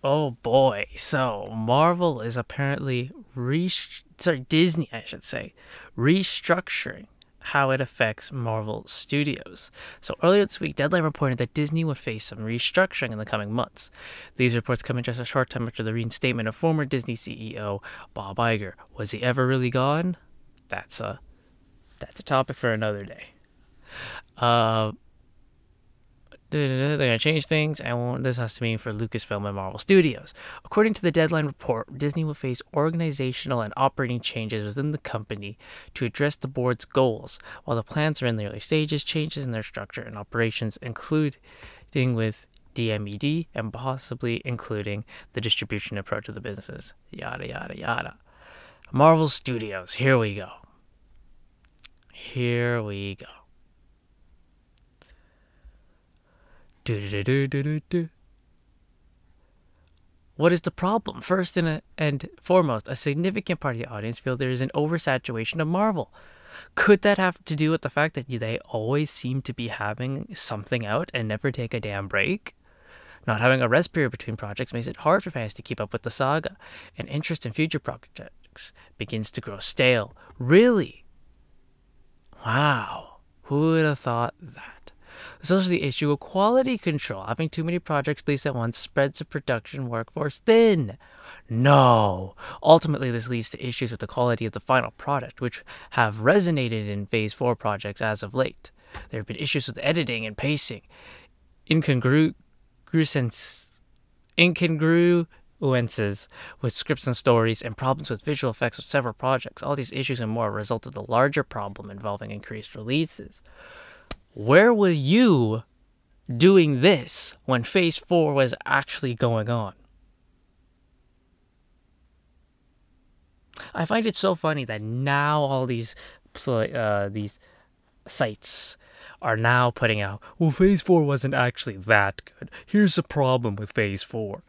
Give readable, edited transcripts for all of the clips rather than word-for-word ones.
Oh boy. So Marvel is apparently Disney, I should say, restructuring how it affects Marvel Studios. So earlier this week, Deadline reported that Disney would face some restructuring in the coming months. These reports come in just a short time after the reinstatement of former Disney CEO Bob Iger. Was he ever really gone? That's a topic for another day. Uh, they're going to change things, and this has to mean for Lucasfilm and Marvel Studios. According to the Deadline report, Disney will face organizational and operating changes within the company to address the board's goals. While the plans are in the early stages, changes in their structure and operations, including with DMED and possibly including the distribution approach of the businesses. Yada, yada, yada. Marvel Studios, here we go. Here we go. What is the problem? First and foremost, a significant part of the audience feel there is an oversaturation of Marvel. Could that have to do with the fact that they always seem to be having something out and never take a damn break? Not having a rest period between projects makes it hard for fans to keep up with the saga, and interest in future projects begins to grow stale. Really? Wow. Who would have thought that? There's also the issue of quality control. Having too many projects released at once spreads the production workforce thin. No. Ultimately, this leads to issues with the quality of the final product, which have resonated in Phase 4 projects as of late. There have been issues with editing and pacing, incongruences with scripts and stories, and problems with visual effects of several projects. All these issues and more result in the larger problem involving increased releases. Where were you doing this when Phase 4 was actually going on? I find it so funny that now all these sites are now putting out, well, Phase 4 wasn't actually that good. Here's the problem with Phase 4.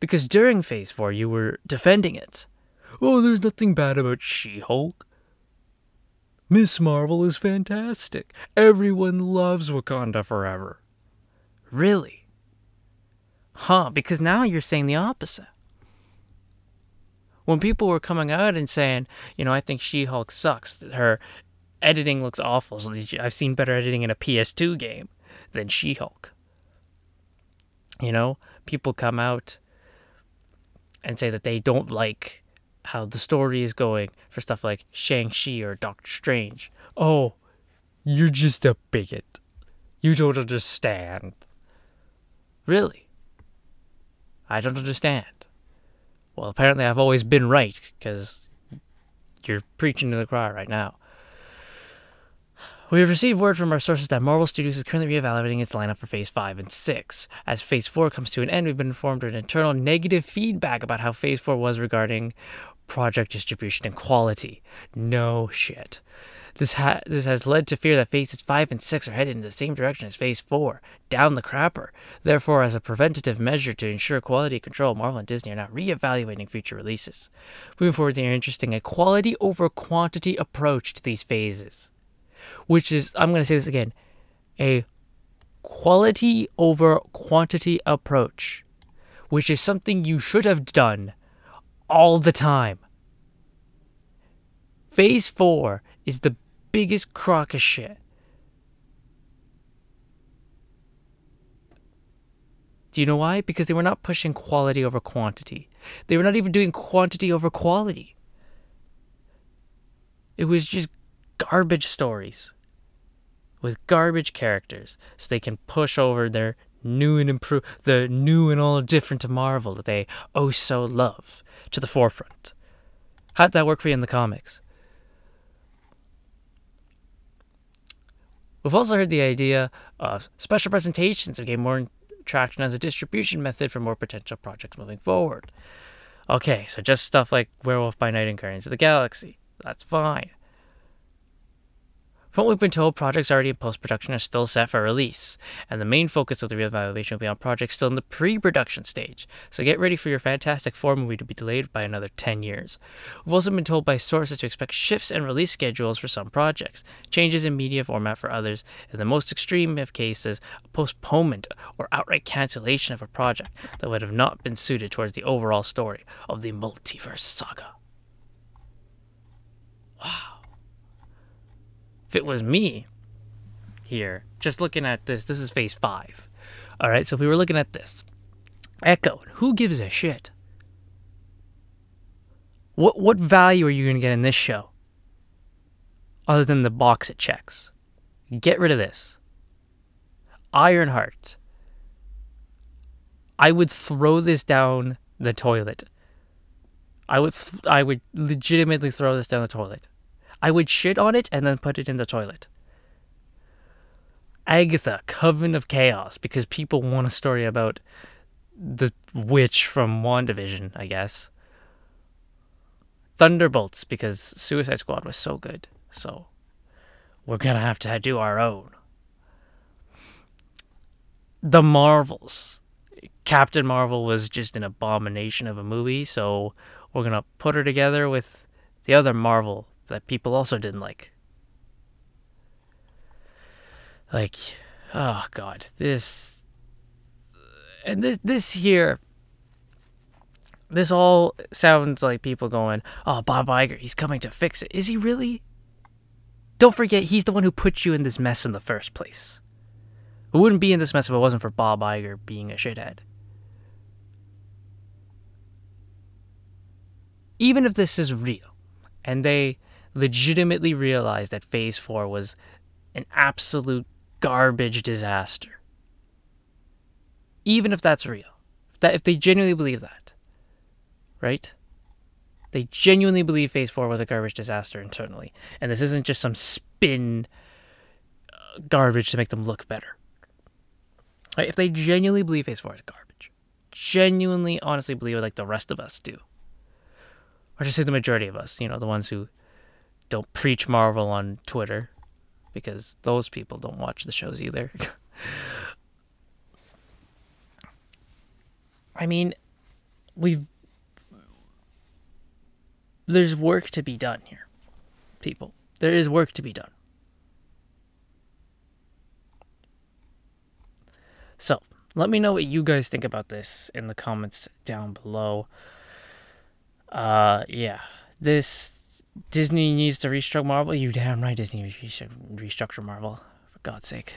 Because during Phase 4, you were defending it. Oh, there's nothing bad about She-Hulk. Miss Marvel is fantastic. Everyone loves Wakanda Forever. Really? Huh, because now you're saying the opposite. When people were coming out and saying, I think She-Hulk sucks, her editing looks awful. So I've seen better editing in a PS2 game than She-Hulk. People come out and say that they don't like how the story is going for stuff like Shang-Chi or Doctor Strange. Oh, you're just a bigot. You don't understand. Really? I don't understand. Well, apparently I've always been right, because you're preaching to the choir right now. We have received word from our sources that Marvel Studios is currently reevaluating its lineup for Phase 5 and 6. As Phase 4 comes to an end, we've been informed of internal negative feedback about how Phase 4 was regarding project distribution and quality. No shit. This has led to fear that Phases 5 and 6 are headed in the same direction as Phase 4, down the crapper. Therefore, as a preventative measure to ensure quality control, Marvel and Disney are now reevaluating future releases. Moving forward, they are interesting a quality over quantity approach to these phases. Which is, I'm going to say this again, a quality over quantity approach, which is something you should have done all the time. Phase 4 is the biggest crock of shit. Do you know why? Because they were not pushing quality over quantity. They were not even doing quantity over quality. It was just garbage stories with garbage characters, so they can push over their new and all different to Marvel that they oh so love to the forefront. How'd that work for you in the comics? We've also heard the idea of special presentations have gained more traction as a distribution method for more potential projects moving forward. Okay, so just stuff like Werewolf by Night and Guardians of the Galaxy. That's fine. From what we've been told, projects already in post-production are still set for release, and the main focus of the reevaluation will be on projects still in the pre-production stage, so get ready for your Fantastic Four movie to be delayed by another 10 years. We've also been told by sources to expect shifts in release schedules for some projects, changes in media format for others, in the most extreme of cases, a postponement or outright cancellation of a project that would have not been suited towards the overall story of the multiverse saga. Wow. If it was me here, just looking at this is phase 5. All right, so if we were looking at this, Echo, who gives a shit? What value are you going to get in this show? Other than the box it checks. Get rid of this. Ironheart. I would throw this down the toilet. I would legitimately throw this down the toilet. I would shit on it and then put it in the toilet. Agatha, Coven of Chaos, because people want a story about the witch from WandaVision, I guess. Thunderbolts, because Suicide Squad was so good. So, we're gonna have to do our own. The Marvels. Captain Marvel was just an abomination of a movie, so we're gonna put her together with the other Marvel that people also didn't like. Like, oh god, this here, this all sounds like people going, oh, Bob Iger, he's coming to fix it. Is he really? Don't forget, he's the one who put you in this mess in the first place. We wouldn't be in this mess if it wasn't for Bob Iger being a shithead. Even if this is real, and they legitimately realized that Phase 4 was an absolute garbage disaster. Even if that's real. If they genuinely believe that. Right? They genuinely believe Phase 4 was a garbage disaster internally. And this isn't just some spin garbage to make them look better. Right? If they genuinely believe Phase 4 is garbage. Genuinely, honestly believe it like the rest of us do. Or just say the majority of us. You know, the ones who don't preach Marvel on Twitter, because those people don't watch the shows either. I mean, there's work to be done here, people. There is work to be done. So, let me know what you guys think about this in the comments down below. Yeah, Disney needs to restructure Marvel. You damn right Disney should restructure Marvel, for God's sake.